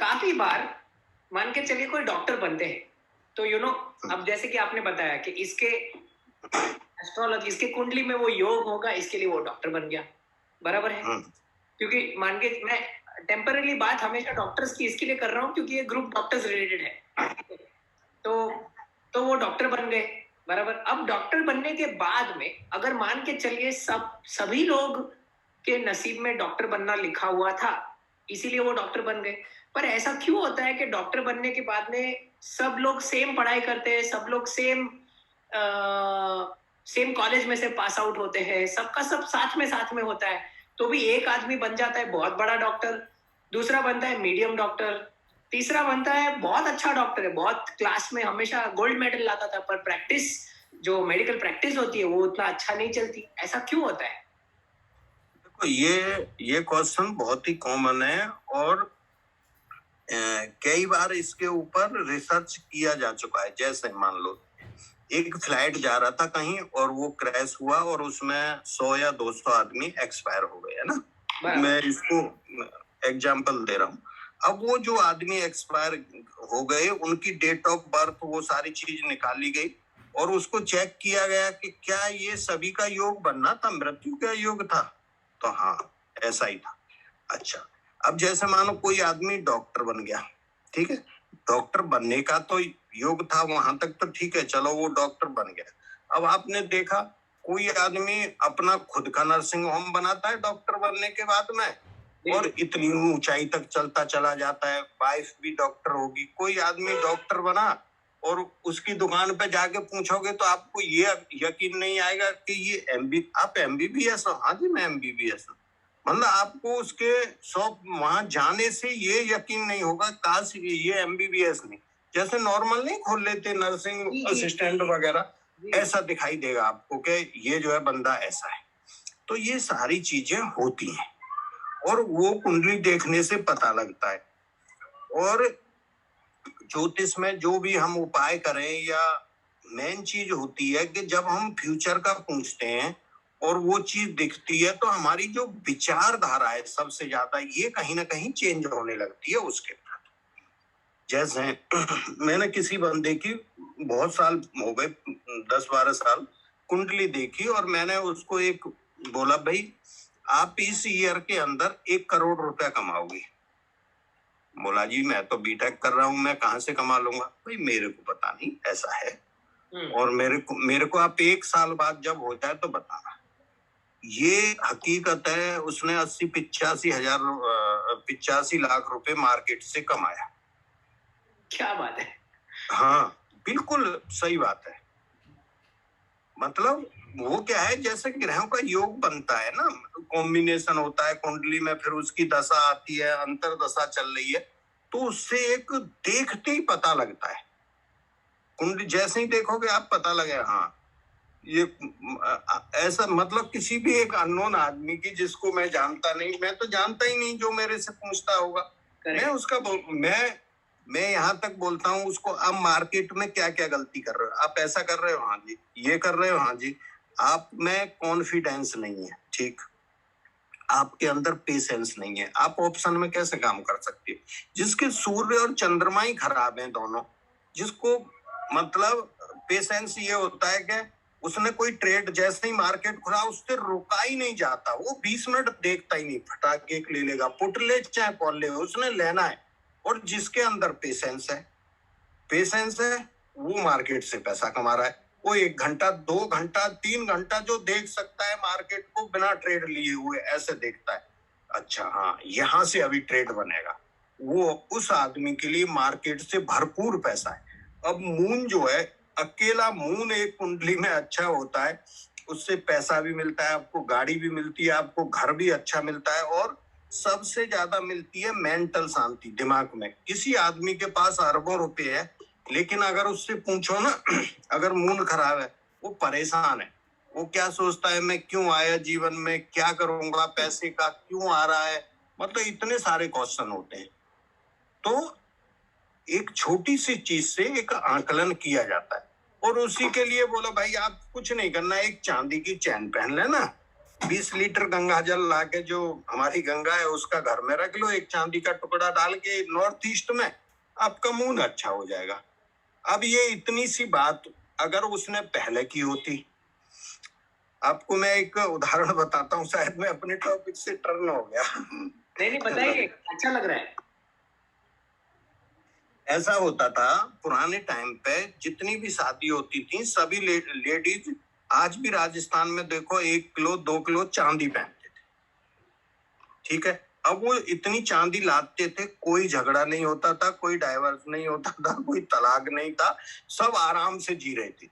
काफी बार मान के चलिए कोई डॉक्टर बनते हैं तो अब जैसे कि आपने बताया कि इसके एस्ट्रोलॉजी, इसके कुंडली में वो योग होगा, इसके लिए वो डॉक्टर बन गया, बराबर है। क्योंकि मान के मैं टेम्पररी बात हमेशा डॉक्टर्स की इसके लिए कर रहा हूँ क्योंकि ये ग्रुप डॉक्टर्स रिलेटेड है। तो वो डॉक्टर बन गए, बराबर। अब डॉक्टर बनने के बाद में अगर मान के चलिए सभी लोग के नसीब में डॉक्टर बनना लिखा हुआ था, इसीलिए वो डॉक्टर बन गए। पर ऐसा क्यों होता है कि डॉक्टर बनने के बाद में सब लोग सेम पढ़ाई करते हैं, सब लोग सेम कॉलेज में से पास आउट होते हैं, सबका सब साथ में होता है, तो भी एक आदमी बन जाता है बहुत बड़ा डॉक्टर, दूसरा बनता है मीडियम डॉक्टर, तीसरा बनता है बहुत अच्छा डॉक्टर है, बहुत क्लास में हमेशा गोल्ड मेडल लाता था, पर प्रैक्टिस जो मेडिकल प्रैक्टिस होती है वो उतना अच्छा नहीं चलती। ऐसा क्यों होता है? देखो, ये क्वेश्चन बहुत ही कॉमन है और कई बार इसके ऊपर रिसर्च किया जा चुका है। जैसे मान लो एक फ्लाइट जा रहा था कहीं और वो क्रैश हुआ और उसमें 100 या 200 आदमी एक्सपायर हो गए, है ना। मैं इसको एग्जांपल दे रहा हूँ। अब वो जो आदमी एक्सपायर हो गए उनकी डेट ऑफ बर्थ, वो सारी चीज निकाली गई और उसको चेक किया गया कि क्या ये सभी का योग बनना था, मृत्यु का योग था, तो हाँ ऐसा ही था। अच्छा, अब जैसे मानो कोई आदमी डॉक्टर बन गया, ठीक है, डॉक्टर बनने का तो योग था, वहां तक तो ठीक है, चलो वो डॉक्टर बन गया। अब आपने देखा कोई आदमी अपना खुद का नर्सिंग होम बनाता है डॉक्टर बनने के बाद में और इतनी ऊंचाई तक चलता चला जाता है, वाइफ भी डॉक्टर होगी। कोई आदमी डॉक्टर बना और उसकी दुकान पे जाके पूछोगे तो आपको ये यकीन नहीं आएगा कि ये आप एमबीबीएस हो। हाँ जी, मैं एमबीबीएस हूँ। मतलब आपको उसके शॉप वहां जाने से ये यकीन नहीं होगा काश ये एमबीबीएस नहीं, जैसे नॉर्मल नहीं खोल लेते नर्सिंग असिस्टेंट वगैरह, ऐसा दिखाई देगा आपको कि ये जो है बंदा ऐसा है। तो ये सारी चीजें होती हैं और वो कुंडली देखने से पता लगता है। और ज्योतिष में जो भी हम उपाय करें, या मेन चीज होती है कि जब हम फ्यूचर का पूछते हैं और वो चीज दिखती है तो हमारी जो विचारधारा है सबसे ज्यादा ये कहीं ना कहीं चेंज होने लगती है उसके बाद। जैसे मैंने किसी बंदे की बहुत साल हो गए, 10-12 साल कुंडली देखी और मैंने उसको एक बोला, भाई आप इस ईयर के अंदर 1 करोड़ रुपया कमाओगे। बोला जी मैं तो बीटेक कर रहा हूँ, मैं कहाँ से कमा लूंगा। भाई मेरे को पता नहीं, ऐसा है और मेरे को आप 1 साल बाद जब हो जाए तो बताना। ये हकीकत है, उसने 85 लाख रुपए मार्केट से कमाया। क्या बात है। हाँ बिल्कुल सही बात है। मतलब वो क्या है, जैसे ग्रहों का योग बनता है ना, कॉम्बिनेशन होता है कुंडली में, फिर उसकी दशा आती है, अंतर दशा चल रही है, तो उससे एक देखते ही पता लगता है। कुंडली जैसे ही देखोगे आप पता लगे, हाँ ये ऐसा, मतलब किसी भी एक अननोन आदमी की जिसको मैं जानता नहीं, मैं तो जानता ही नहीं, जो मेरे से पूछता होगा मैं उसका मैं यहाँ तक बोलता हूँ उसको, आप मार्केट में क्या क्या गलती कर रहे हो, आप ऐसा कर रहे हो, हाँ जी, ये कर रहे हो, हाँ जी, आप में कॉन्फिडेंस नहीं है, ठीक, आपके अंदर पेशेंस नहीं है, आप ऑप्शन में कैसे काम कर सकते हो। जिसके सूर्य और चंद्रमा ही खराब हैं दोनों, जिसको मतलब पेशेंस ये होता है कि उसने कोई ट्रेड जैसे ही मार्केट खुला उससे रुका ही नहीं जाता, वो 20 मिनट देखता ही नहीं, फटाके ले लेगा, पुट ले चाहे कॉल ले, उसने लेना है। और जिसके अंदर पेशेंस है वो मार्केट से पैसा कमा रहा है। वो 1 घंटा 2 घंटा 3 घंटा जो देख सकता है मार्केट को बिना ट्रेड लिए हुए, ऐसे देखता है, अच्छा हाँ यहाँ से अभी ट्रेड बनेगा, वो उस आदमी के लिए मार्केट से भरपूर पैसा है। अब मून जो है, अकेला मून एक कुंडली में अच्छा होता है, उससे पैसा भी मिलता है आपको, गाड़ी भी मिलती है आपको, घर भी अच्छा मिलता है और सबसे ज्यादा मिलती है मेंटल शांति दिमाग में। किसी आदमी के पास अरबों रुपए है लेकिन अगर उससे पूछो ना अगर मून खराब है, वो परेशान है, वो क्या सोचता है, मैं क्यों आया जीवन में, क्या करूंगा, पैसे का क्यों आ रहा है, मतलब इतने सारे क्वेश्चन होते हैं। तो एक छोटी सी चीज से एक आकलन किया जाता है और उसी के लिए बोलो भाई आप कुछ नहीं करना, एक चांदी की चैन पहन लेना 20 लीटर गंगा जल लाके, जो हमारी गंगा है उसका घर में रख लो, एक चांदी का टुकड़ा डाल के नॉर्थ ईस्ट में, आपका मूड अच्छा हो जाएगा। अब ये इतनी सी बात अगर उसने पहले की होती, आपको मैं एक उदाहरण बताता हूँ, शायद मैं अपने टॉपिक से टर्न हो गया। नहीं बताइए, अच्छा लग रहा है। ऐसा होता था पुराने टाइम पे, जितनी भी शादी होती थी सभी लेडीज, आज भी राजस्थान में देखो 1 किलो 2 किलो चांदी पहनते थे, ठीक है। अब वो इतनी चांदी लाते थे, कोई झगड़ा नहीं होता था, कोई डाइवर्स नहीं होता था, कोई तलाक नहीं था, सब आराम से जी रहे थे।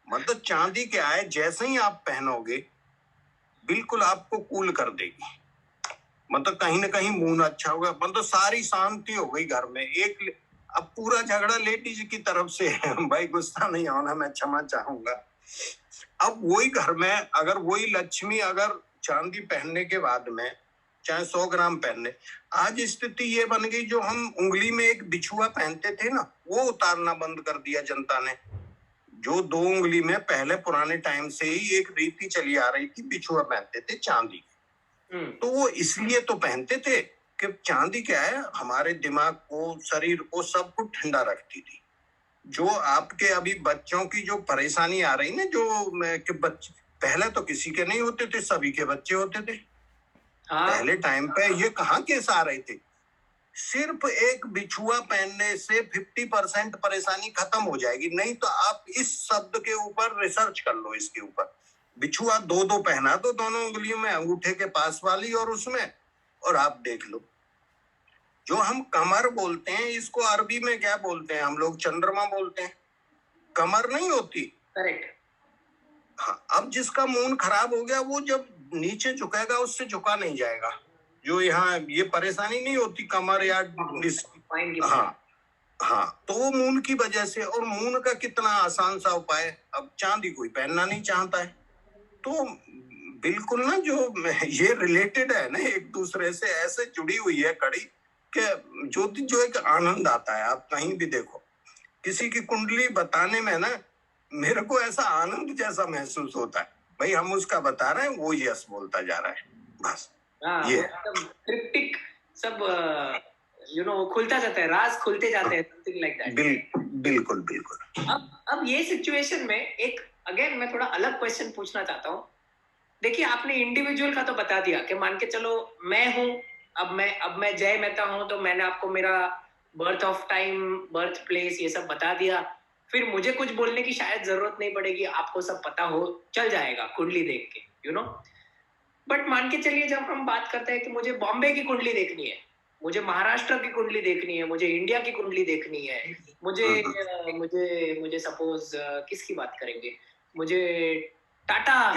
मतलब चांदी क्या है, जैसे ही आप पहनोगे बिल्कुल आपको कूल कर देगी, मतलब कहीं ना कहीं मूड अच्छा होगा, मतलब सारी शांति हो गई घर में। अब पूरा झगड़ा लेडीज की तरफ से है। भाई गुस्सा नहीं होना, मैं क्षमा चाहूंगा। अब वही घर में अगर वही लक्ष्मी अगर चांदी पहनने के बाद में चाहे 100 ग्राम पहनने, आज स्थिति ये बन गई, जो हम उंगली में एक बिछुआ पहनते थे ना, वो उतारना बंद कर दिया जनता ने। जो 2 उंगली में पहले पुराने टाइम से ही एक रीति चली आ रही थी, बिछुआ पहनते थे चांदी, तो वो इसलिए तो पहनते थे कि चांदी क्या है, हमारे दिमाग को, शरीर को, सब कुछ ठंडा रखती थी। जो आपके अभी बच्चों की जो परेशानी आ रही ना, कि बच्चे पहले तो किसी के नहीं होते थे, सभी के बच्चे होते थे। पहले टाइम पे ये कहाँ केस आ रहे थे, सिर्फ एक बिछुआ पहनने से 50% परेशानी खत्म हो जाएगी। नहीं तो आप इस शब्द के ऊपर रिसर्च कर लो, इसके ऊपर बिछुआ 2-2 पहना दो दोनों उंगलियों में, अंगूठे के पास वाली और उसमें, और आप देख लो। जो हम कमर बोलते हैं, इसको अरबी में क्या बोलते हैं हम लोग, चंद्रमा बोलते हैं, कमर नहीं होती। करेक्ट। हाँ, अब जिसका मूड खराब हो गया, वो जब नीचे झुकेगा उससे झुका नहीं जाएगा। जो यहाँ ये परेशानी नहीं होती कमर या हाँ हाँ, तो वो मून की वजह से। और मून का कितना आसान सा उपाय, अब चांदी कोई पहनना नहीं चाहता है, तो बिल्कुल ना, जो ये रिलेटेड है ना एक दूसरे से, ऐसे जुड़ी हुई है कड़ी कि ज्योतिष जो एक आनंद आता है। आप कहीं भी देखो, किसी की कुंडली बताने में ना मेरे को ऐसा आनंद जैसा महसूस होता है, भाई हम उसका बता रहे हैं, वो यस बोलता जा रहा है, बस। ये क्रिप्टिक सब खुलता जाता है, राज खुलते जाते हैं, समथिंग लाइक दैट। बिल्कुल बिल्कुल। अब ये सिचुएशन में एक अगेन मैं थोड़ा अलग क्वेश्चन पूछना चाहता हूँ। देखिए, आपने इंडिविजुअल का तो बता दिया कि मान के चलो मैं हूं, अब मैं जय मेहता हूं, तो मैंने आपको मेरा birth of time, birth place, ये सब बता दिया। फिर मुझे कुछ बोलने की शायद जरूरत नहीं पड़ेगी, आपको सब पता हो चल जाएगा कुंडली देख के, बट मान के चलिए जब हम बात करते हैं कि मुझे बॉम्बे की कुंडली देखनी है, मुझे महाराष्ट्र की कुंडली देखनी है, मुझे इंडिया की कुंडली देखनी है, मुझे सपोज किसकी बात करेंगे, मुझे टाटा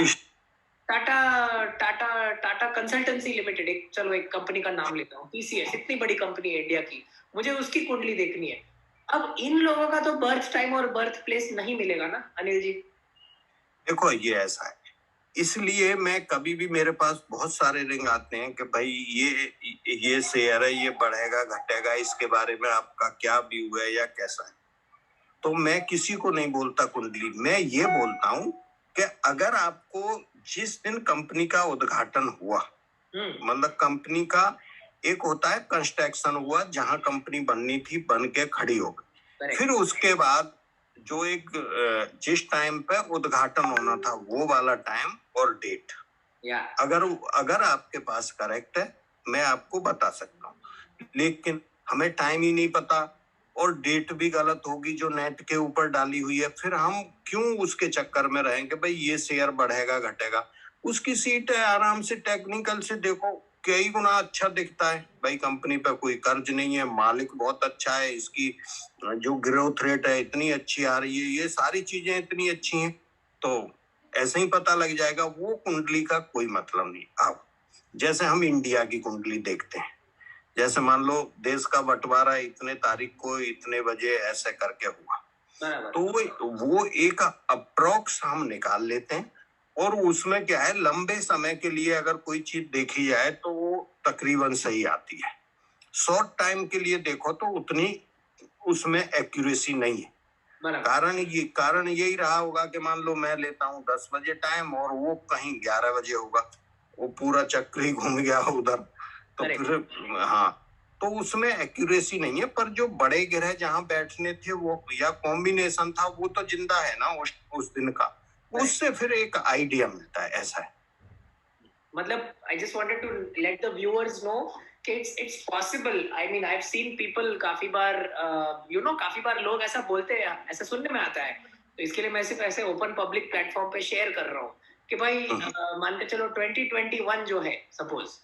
टाटा टाटा टाटा कंसल्टेंसी लिमिटेड, एक कंपनी का नाम लेता हूँ, टीसीएस, इतनी बड़ी कंपनी है इंडिया की, मुझे उसकी कुंडली देखनी है। अब इन लोगों का तो बर्थ टाइम और बर्थ प्लेस नहीं मिलेगा ना अनिल जी? देखो ये ऐसा है, इसलिए मैं कभी भी, मेरे पास बहुत सारे रिंग आते हैं कि भाई ये शेयर है, ये बढ़ेगा घटेगा, इसके बारे में आपका क्या व्यू है या कैसा है। तो मैं किसी को नहीं बोलता कुंडली, मैं ये बोलता हूं कि अगर आपको जिस दिन कंपनी का उद्घाटन हुआ, मतलब कंपनी का एक होता है कंस्ट्रक्शन हुआ, जहां कंपनी बननी थी बन के खड़ी हो गई, फिर उसके बाद जो एक जिस टाइम पे उद्घाटन होना था वो वाला टाइम और डेट, अगर आपके पास करेक्ट है मैं आपको बता सकता हूँ, लेकिन हमें टाइम ही नहीं पता और डेट भी गलत होगी जो नेट के ऊपर डाली हुई है, फिर हम क्यों उसके चक्कर में रहेंगे भाई ये शेयर बढ़ेगा घटेगा। उसकी सीट है, आराम से टेक्निकल से देखो, कई गुना अच्छा दिखता है भाई, कंपनी पे कोई कर्ज नहीं है, मालिक बहुत अच्छा है, इसकी जो ग्रोथ रेट है इतनी अच्छी आ रही है, ये सारी चीजें इतनी अच्छी हैं, तो ऐसे ही पता लग जाएगा। वो कुंडली का कोई मतलब नहीं। अब जैसे हम इंडिया की कुंडली देखते हैं, जैसे मान लो देश का बंटवारा इतने तारीख को इतने बजे ऐसे करके हुआ, तो वो एक अप्रोक्स हम निकाल लेते हैं, और उसमें क्या है, लंबे समय के लिए अगर कोई चीज देखी जाए तो वो तकरीबन सही आती है। शॉर्ट टाइम के लिए देखो तो उतनी उसमें एक्यूरेसी नहीं है। कारण यही रहा होगा कि मान लो मैं लेता हूँ 10 बजे टाइम और वो कहीं 11 बजे होगा, वो पूरा चक्कर ही घूम गया उधर, तो Correct. फिर हाँ, तो उसमें एक्यूरेसी नहीं है। पर जो बड़े ग्रह जहां बैठने थे वो या कॉम्बिनेशन था वो तो जिंदा है ना उस दिन का, उससे फिर एक आइडिया मिलता है, ऐसा है। मतलब I just wanted to let the viewers know कि it's possible. I mean I've seen people काफी बार काफी बार लोग ऐसा बोलते हैं, ऐसा सुनने में आता है, तो इसके लिए मैं सिर्फ ऐसे ओपन पब्लिक प्लेटफॉर्म पे शेयर कर रहा हूँ कि भाई मान के चलो 2021 जो है सपोज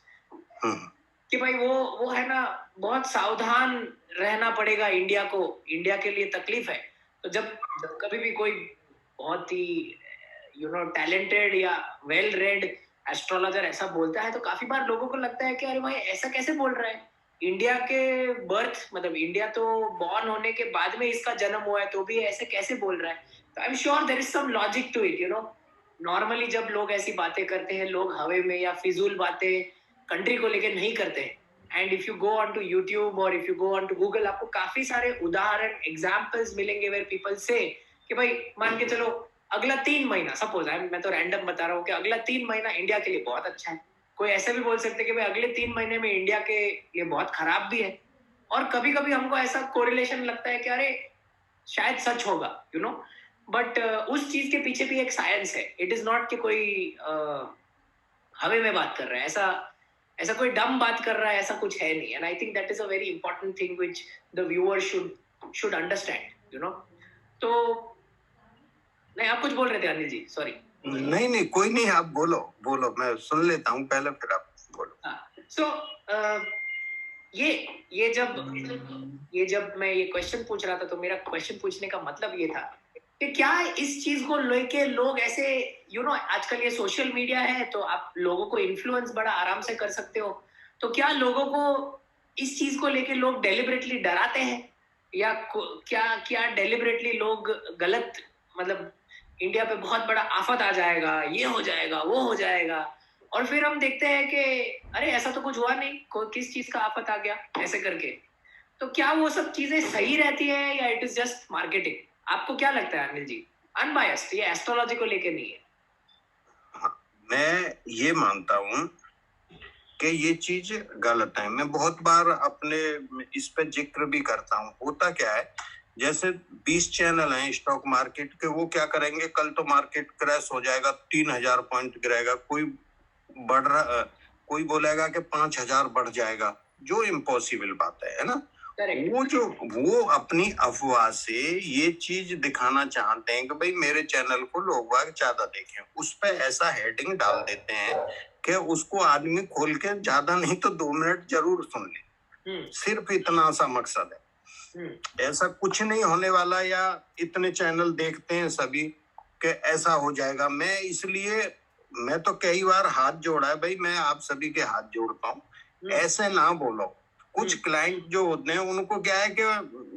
कि भाई वो है ना, बहुत सावधान रहना पड़ेगा इंडिया को, इंडिया के लिए तकलीफ है। तो जब कभी भी कोई बहुत ही टैलेंटेड या वेल रेड एस्ट्रोलॉजर ऐसा बोलता है तो काफी बार लोगों को लगता है कि अरे भाई ऐसा कैसे बोल रहा है, इंडिया के बर्थ मतलब इंडिया तो बॉर्न होने के बाद में इसका जन्म हुआ है तो भी ऐसे कैसे बोल रहा है। तो I am sure there is some logic to it, normally जब लोग ऐसी बातें करते हैं लोग हवे में या फिजूल बातें कंट्री को लेकर नहीं करते हैं। And if you go on to YouTube और if you go on to Google आपको काफी सारे उदाहरण एग्जाम्पल्स मिलेंगे वेयर पीपल से कि भाई मान के चलो अगला 3 महीना सपोज है, मैं तो रैंडम बता रहा हूँ कि अगला 3 महीना इंडिया के लिए बहुत अच्छा है। कोई ऐसे भी बोल सकते कि भाई अगले 3 महीने में इंडिया के लिए बहुत खराब भी है। और कभी कभी हमको ऐसा कोरिलेशन लगता है कि अरे शायद सच होगा, बट उस चीज के पीछे भी एक साइंस है। इट इज नॉट कि कोई हवे में बात कर रहा है, ऐसा ऐसा कोई डम बात कर रहा है, ऐसा कुछ है नहीं। And I think that is a very important thing which the viewer should understand. तो नहीं, आप कुछ बोल रहे थे अनिल जी, सॉरी। नहीं कोई नहीं, आप बोलो बोलो, मैं सुन लेता हूँ पहले, फिर आप बोलो। सो ये जब मैं ये क्वेश्चन पूछ रहा था तो मेरा क्वेश्चन पूछने का मतलब ये था कि क्या इस चीज को लेके लोग ऐसे आजकल ये सोशल मीडिया है तो आप लोगों को इन्फ्लुएंस बड़ा आराम से कर सकते हो, तो क्या लोगों को इस चीज को लेके लोग डेलिबरेटली डराते हैं या क्या क्या डेलिबरेटली लोग गलत, मतलब इंडिया पे बहुत बड़ा आफत आ जाएगा, ये हो जाएगा वो हो जाएगा, और फिर हम देखते हैं कि अरे ऐसा तो कुछ हुआ नहीं, किस चीज का आफत आ गया ऐसे करके। तो क्या वो सब चीजें सही रहती है या इट इज जस्ट मार्केटिंग? आपको क्या लगता है अनिल जी, अनबायस्ड, ये एस्ट्रोलॉजी को लेके नहीं है? मैं ये मानता हूं कि ये चीज गलत है। मैं बहुत बार अपने इस पे जिक्र भी करता हूँ। होता क्या है, जैसे 20 चैनल हैं स्टॉक मार्केट के, वो क्या करेंगे, कल तो मार्केट क्रैश हो जाएगा, 3000 पॉइंट गिरेगा, कोई बढ़ रहा, कोई बोलेगा कि 5000 बढ़ जाएगा, जो इम्पॉसिबल बात है ना। वो अपनी अफवाह से ये चीज दिखाना चाहते हैं कि भाई मेरे चैनल को लोग बाग ज्यादा देखें, उस पे ऐसा हेडिंग डाल देते हैं कि उसको आदमी खोल के ज्यादा नहीं तो 2 मिनट जरूर सुन ले। सिर्फ इतना सा मकसद है, ऐसा कुछ नहीं होने वाला, या इतने चैनल देखते हैं सभी कि ऐसा हो जाएगा। मैं तो कई बार हाथ जोड़ा है भाई, मैं आप सभी के हाथ जोड़ता हूँ, ऐसे ना बोलो। कुछ क्लाइंट जो होते हैं उनको क्या है कि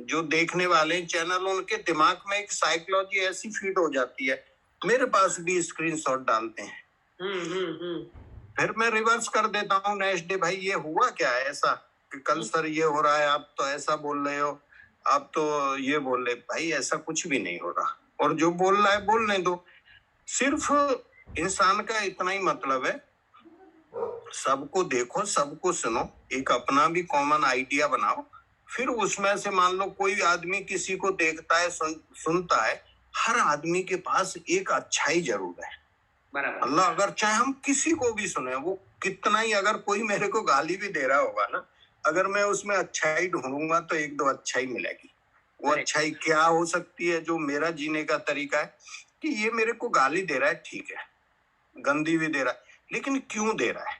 जो देखने वाले चैनल, उनके दिमाग में एक साइकोलॉजी ऐसी फीड हो जाती है, मेरे पास भी स्क्रीनशॉट डालते हैं, फिर मैं रिवर्स कर देता हूँ नेक्स्ट डे, भाई ये हुआ क्या है ऐसा कि कल सर ये हो रहा है, आप तो ऐसा बोल रहे हो, आप तो ये बोल रहे, भाई ऐसा कुछ भी नहीं हो रहा, और जो बोल रहा है बोलने दो। सिर्फ इंसान का इतना ही मतलब है, सबको देखो सबको सुनो, एक अपना भी कॉमन आइडिया बनाओ, फिर उसमें से मान लो कोई आदमी किसी को देखता है, सुनता है, हर आदमी के पास एक अच्छाई जरूर है। अल्लाह अगर चाहे हम किसी को भी सुने, वो कितना ही, अगर कोई मेरे को गाली भी दे रहा होगा ना, अगर मैं उसमें अच्छाई ढूंढूंगा तो 1-2 अच्छाई मिलेगी। वो अच्छाई क्या हो सकती है, जो मेरा जीने का तरीका है कि ये मेरे को गाली दे रहा है, ठीक है, गंदी भी दे रहा है, लेकिन क्यों दे रहा है,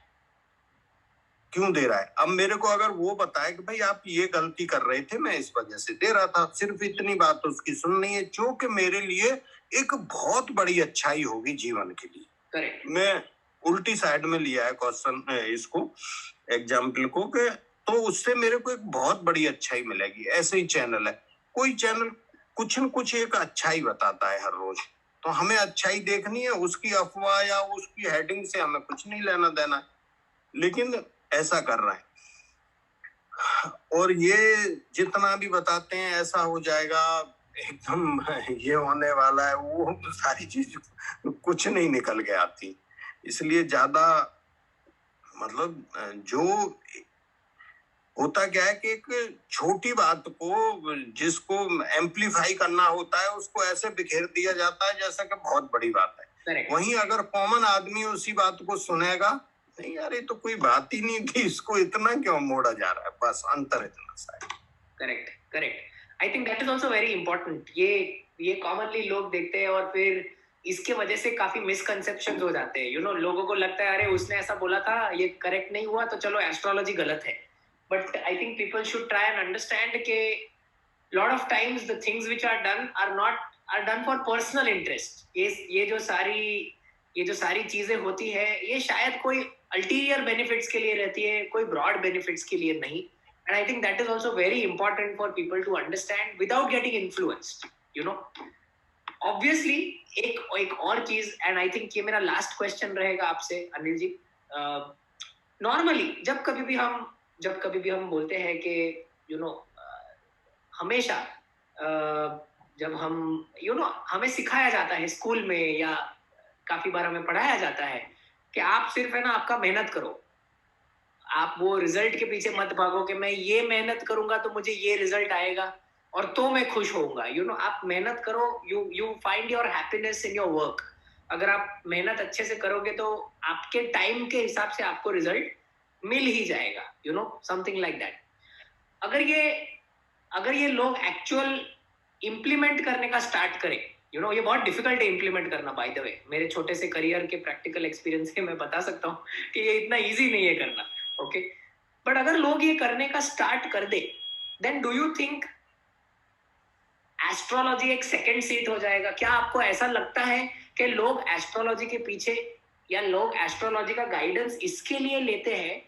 क्यों दे रहा है। अब मेरे को अगर वो बताए कि भाई आप ये गलती कर रहे थे, मैं इस वजह से दे रहा था, सिर्फ इतनी बात उसकी सुननी है, जो कि मेरे लिए एक बहुत बड़ी अच्छाई होगी जीवन के लिए। करेक्ट। मैं उल्टी साइड में लिया है क्वेश्चन, इसको एग्जाम्पल को, कि तो उससे मेरे को एक बहुत बड़ी अच्छाई मिलेगी। ऐसे ही चैनल है, कोई चैनल कुछ न कुछ एक अच्छाई बताता है हर रोज, तो हमें अच्छाई देखनी है, उसकी अफवाह या उसकी हेडिंग से हमें कुछ नहीं लेना देना है, लेकिन ऐसा कर रहा है। और ये जितना भी बताते हैं ऐसा हो जाएगा, एकदम ये होने वाला है, वो सारी चीज कुछ नहीं निकल के आती। इसलिए ज्यादा मतलब जो होता क्या है कि एक छोटी बात को जिसको एम्पलीफाई करना होता है उसको ऐसे बिखेर दिया जाता है जैसा कि बहुत बड़ी बात है। करेक्ट वहीं अगर कॉमन आदमी उसी बात को सुनेगा, नहीं यार ये तो कोई बात ही नहीं थी, इसको इतना क्यों मोड़ा जा रहा है, बस अंतर इतना सा है। Correct correct. I think that is also very important. ये कॉमनली लोग देखते हैं और फिर इसके वजह से काफी मिसकंसेप्शन हो जाते हैं। लोगों को लगता है अरे उसने ऐसा बोला था, ये करेक्ट नहीं हुआ तो चलो एस्ट्रोलॉजी गलत है। But I think people should try and understand के lot of times the things which are done are done for personal interest. ये जो सारी चीजें होती है ये शायद कोई अल्टीरियर बेनिफिट्स के लिए रहती है, कोई ब्रॉड बेनिफिट्स के लिए नहीं। And I think that is also very important for people to understand without getting influenced. Obviously, एक और चीज, and I think ये मेरा last question रहेगा आपसे अनिल जी। Normally जब कभी भी हम बोलते हैं कि हमेशा जब हम हमें सिखाया जाता है स्कूल में या काफी बार हमें पढ़ाया जाता है कि आप सिर्फ है ना आपका मेहनत करो, आप वो रिजल्ट के पीछे मत भागो कि मैं ये मेहनत करूंगा तो मुझे ये रिजल्ट आएगा और तो मैं खुश होऊंगा। आप मेहनत करो, you find your happiness in your work. अगर आप मेहनत अच्छे से करोगे तो आपके टाइम के हिसाब से आपको रिजल्ट मिल ही जाएगा, समथिंग लाइक दैट। अगर ये लोग एक्चुअल इम्प्लीमेंट करने का स्टार्ट करें, ये बहुत डिफिकल्ट है इम्प्लीमेंट करना। बाय द वे, मेरे छोटे से करियर के प्रैक्टिकल एक्सपीरियंस से मैं बता सकता हूँ कि ये इतना इजी नहीं है करना। ओके, बट अगर लोग ये करने का स्टार्ट कर दे, then do you think astrology एक सेकंड सीट हो जाएगा? क्या आपको ऐसा लगता है कि लोग एस्ट्रोलॉजी के पीछे या लोग एस्ट्रोलॉजी का गाइडेंस इसके लिए लेते हैं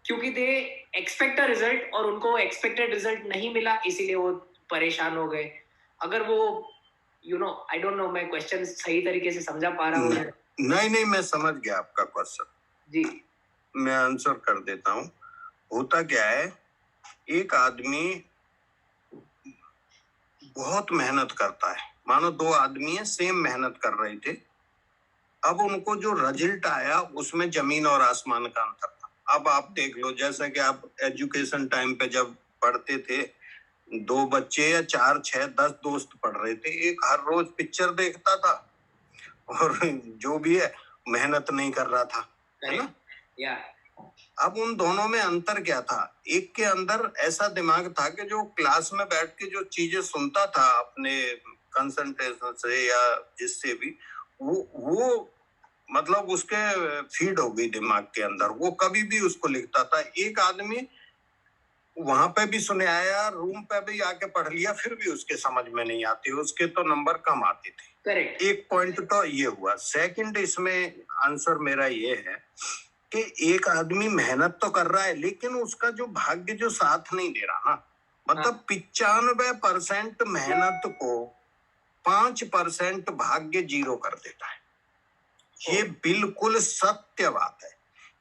क्योंकि दे एक्सपेक्ट अ रिजल्ट और उनको एक्सपेक्टेड रिजल्ट नहीं मिला इसीलिए वो परेशान हो गए? अगर वो आई डोंट नो मैं क्वेश्चन सही तरीके से समझा पा रहा हूँ? नहीं, मैं समझ गया आपका क्वेश्चन जी। मैं आंसर कर देता हूँ। होता क्या है, एक आदमी बहुत मेहनत करता है, मानो दो आदमी है सेम मेहनत कर रहे थे, अब उनको जो रिजल्ट आया उसमें जमीन और आसमान का अंतर था। अब आप देख लो, जैसा कि आप एजुकेशन टाइम पे जब पढ़ते थे, 2 बच्चे या 4, 6, 10 दोस्त पढ़ रहे थे, एक हर रोज पिक्चर देखता था और जो भी है मेहनत नहीं कर रहा था, है ना? या अब उन दोनों में अंतर क्या था? एक के अंदर ऐसा दिमाग था कि जो क्लास में बैठ के जो चीजें सुनता था अपने कंसंट्रेशन से या जिससे भी, वो मतलब उसके फीड हो गई दिमाग के अंदर, वो कभी भी उसको लिखता था। एक आदमी वहां पे भी सुने आया, रूम पे भी आके पढ़ लिया, फिर भी उसके समझ में नहीं आती, उसके तो नंबर कम आते थे। करेक्ट। एक पॉइंट तो ये हुआ। सेकंड, इसमें आंसर मेरा ये है कि एक आदमी मेहनत तो कर रहा है लेकिन उसका जो भाग्य जो साथ नहीं दे रहा ना, मतलब 95% मेहनत को 5% भाग्य जीरो कर देता है। ये बिल्कुल सत्य बात है।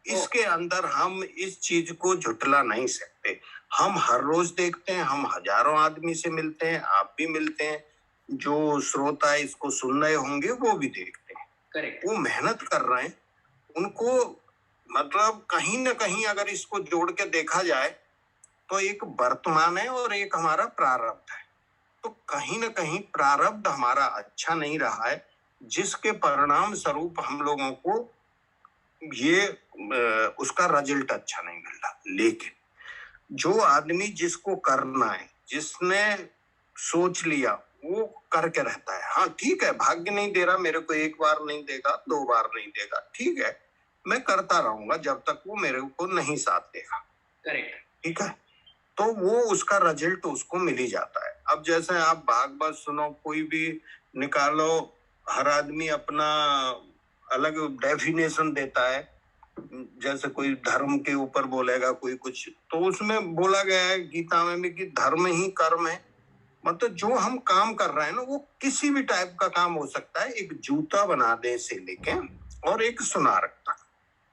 इसके अंदर हम इस चीज को झुटला नहीं सकते। हम हर रोज देखते हैं, हम हजारों आदमी से मिलते हैं, आप भी मिलते हैं, जो श्रोता इसको सुन रहे होंगे वो भी देखते हैं। करेक्ट। वो मेहनत कर रहे हैं, उनको मतलब कहीं ना कहीं अगर इसको जोड़ के देखा जाए तो एक वर्तमान है और एक हमारा प्रारब्ध है। तो कहीं ना कहीं प्रारब्ध हमारा अच्छा नहीं रहा है, जिसके परिणाम स्वरूप हम लोगों को ये उसका रिजल्ट अच्छा नहीं मिल रहा। लेकिन जो आदमी जिसको करना है, जिसने सोच लिया, वो करके रहता है। हाँ ठीक है, भाग्य नहीं दे रहा मेरे को, 1 बार नहीं देगा, 2 बार नहीं देगा, ठीक है, मैं करता रहूंगा जब तक वो मेरे को नहीं साथ देगा। करेक्ट। ठीक है, तो वो उसका रिजल्ट उसको मिल ही जाता है। अब जैसे आप भागवत सुनो, कोई भी निकालो, हर आदमी अपना अलग डेफिनेशन देता है। जैसे कोई धर्म के ऊपर बोलेगा, कोई कुछ, तो उसमें बोला गया है गीता में भी कि धर्म ही कर्म है। मतलब जो हम काम कर रहे हैं ना, वो किसी भी टाइप का काम हो सकता है, एक जूता बनाने से लेके और एक सुनार तक,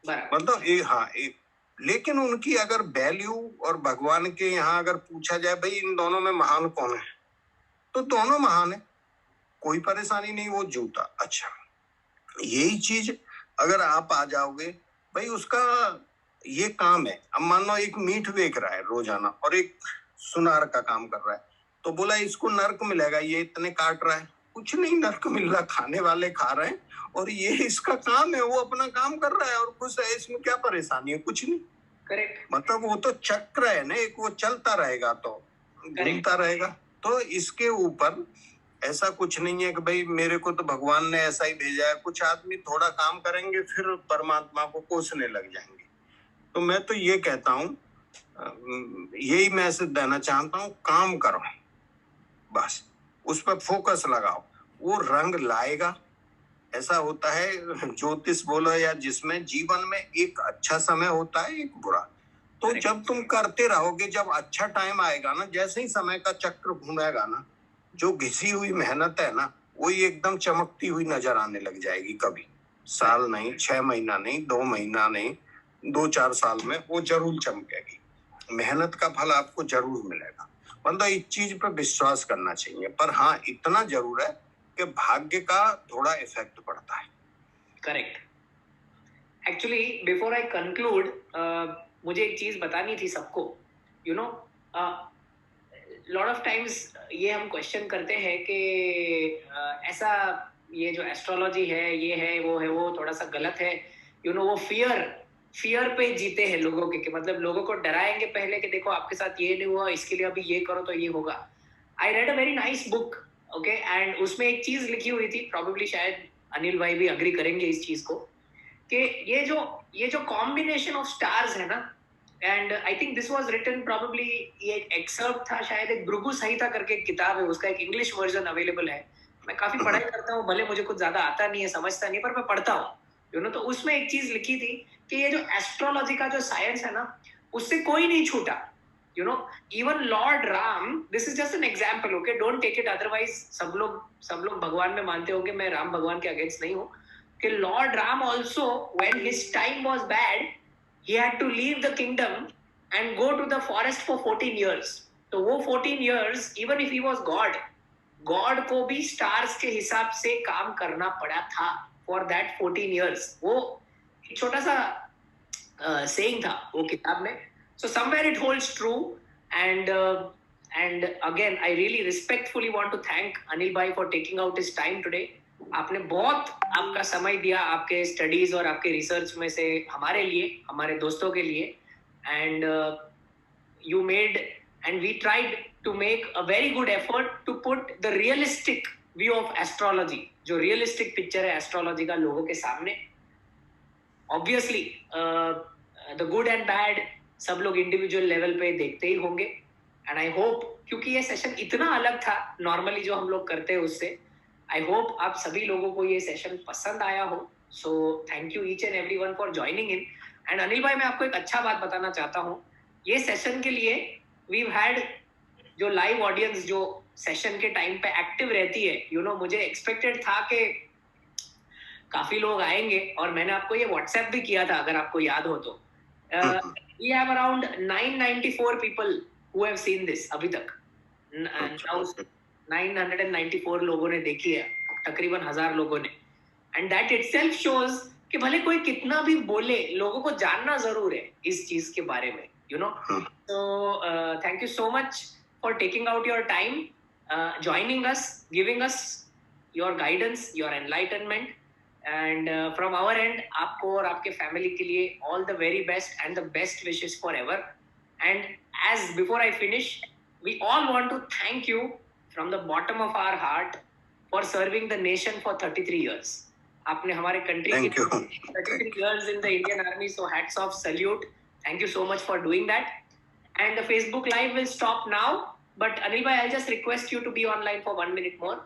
मतलब एक लेकिन उनकी अगर वैल्यू और भगवान के यहाँ अगर पूछा जाए भाई इन दोनों में महान कौन है, तो दोनों महान है, कोई परेशानी नहीं, वो जूता। अच्छा, यही चीज अगर आप आ जाओगे भाई, उसका ये काम है। अब मान लो एक मीट बेच रहा है रोजाना और एक सुनार का काम कर रहा है, तो बोला इसको नर्क मिलेगा, ये इतने काट रहा है। कुछ नहीं नर्क मिल रहा, खाने वाले खा रहे हैं और ये इसका काम है, वो अपना काम कर रहा है और खुश है, इसमें क्या परेशानी है? कुछ नहीं। करेक्ट। मतलब वो तो चक्र है ना, एक वो चलता रहेगा तो घूमता रहेगा। तो इसके ऊपर ऐसा कुछ नहीं है कि भाई मेरे को तो भगवान ने ऐसा ही भेजा है। कुछ आदमी थोड़ा काम करेंगे फिर परमात्मा को कोसने लग जाएंगे। तो मैं तो ये कहता हूँ, यही मैसेज देना चाहता हूँ, काम करो बस, उस पर फोकस लगाओ, वो रंग लाएगा। ऐसा होता है ज्योतिष बोलो या जिसमें जीवन में एक अच्छा समय होता है, एक बुरा। तो जब तुम करते रहोगे, जब अच्छा टाइम आएगा ना, जैसे ही समय का चक्र घूमेगा ना, जो घिसी हुई मेहनत है ना, वही एकदम चमकती हुई नजर आने लग जाएगी। कभी साल नहीं, 6 महीना नहीं, 2 महीना नहीं, 2-4 साल में वो जरूर चमकेगी। मेहनत का फल आपको जरूर मिलेगा। मतलब इस चीज पर विश्वास करना चाहिए। पर हाँ, इतना जरूर है कि भाग्य का थोड़ा इफेक्ट पड़ता है। Correct. Actually before I conclude, मुझे एक चीज बतानी थी सबको। You know, lot of times ये हम क्वेश्चन करते हैं कि ऐसा ये जो एस्ट्रोलॉजी है, ये है, वो थोड़ा सा गलत है। वो फियर पे जीते हैं लोगों के, कि मतलब लोगों को डराएंगे पहले कि देखो आपके साथ ये नहीं हुआ, इसके लिए अभी ये करो तो ये होगा। I read a very nice book, okay, and उसमें एक चीज लिखी हुई थी, प्रॉबेबली शायद अनिल भाई भी अग्री करेंगे इस चीज को, कि ये जो कॉम्बिनेशन ऑफ स्टार्स है ना, and I think this was written probably, ये एक एक्सर्प्ट था शायद, एक भृगु संहिता करके एक किताब है, उसका एक इंग्लिश वर्जन अवेलेबल है। मैं काफी पढ़ाई करता हूँ, भले मुझे कुछ ज्यादा आता नहीं है, समझता नहीं, पर मैं पढ़ता हूँ। तो उसमें एक चीज लिखी थी कि ये जो एस्ट्रोलॉजी का जो साइंस है ना, उससे कोई नहीं छूटा। Even Lord Ram, this is just an example, okay, don't take it otherwise. सब लोग भगवान में मानते होंगे, मैं राम भगवान के अगेंस्ट नहीं हूँ, कि Lord Ram also when his time was bad, he had to leave the kingdom and go to the forest for 14 years. तो वो 14 years, even if he was God को भी stars के हिसाब से काम करना पड़ा था for that 14 years. वो एक छोटा सा saying था वो किताब में. So somewhere it holds true, and again I really respectfully want to thank Anil bhai for taking out his time today. आपने बहुत आपका समय दिया आपके स्टडीज और आपके रिसर्च में से हमारे लिए, हमारे दोस्तों के लिए, and you made and we tried to make a very good effort to put the realistic view of astrology, जो रियलिस्टिक पिक्चर है एस्ट्रोलॉजी का लोगों के सामने. Obviously the good and bad सब लोग इंडिविजुअल लेवल पे देखते ही होंगे, एंड आई होप, क्योंकि ये सेशन इतना अलग था नॉर्मली जो हम लोग करते हैं उससे, आई होप आप सभी लोगों को ये सेशन पसंद आया हो. So thank you each and everyone for joining in. And Anil भाई, मैं आपको एक अच्छा बात बताना चाहता हूँ. ये सेशन के लिए वी हैड जो लाइव ऑडियंस जो सेशन के टाइम पे एक्टिव रहती है, मुझे एक्सपेक्टेड था कि काफी लोग आएंगे, और मैंने आपको ये व्हाट्सएप भी किया था अगर आपको याद हो तो. We have around 994 people who have seen this अभी तक. 994 लोगों ने देखी है, तकरीबन 1000 लोगों ने. एंड दैट इटसेल्फ शोज कि भले कोई कितना भी बोले, लोगों को जानना जरूर है इस चीज के बारे में. So thank you so much for taking out your time, joining us, giving us your guidance, your enlightenment, and from our end, आपको और आपके family के लिए all the very best and the best wishes forever. And as before I finish, we all want to thank you from the bottom of our heart for serving the nation for 33 years. आपने हमारे country Thank के you. 33 years in the Indian Army, so hats off, salute. Thank you so much for doing that. And the Facebook Live will stop now. But Anil bhai, I'll just request you to be online for 1 minute more.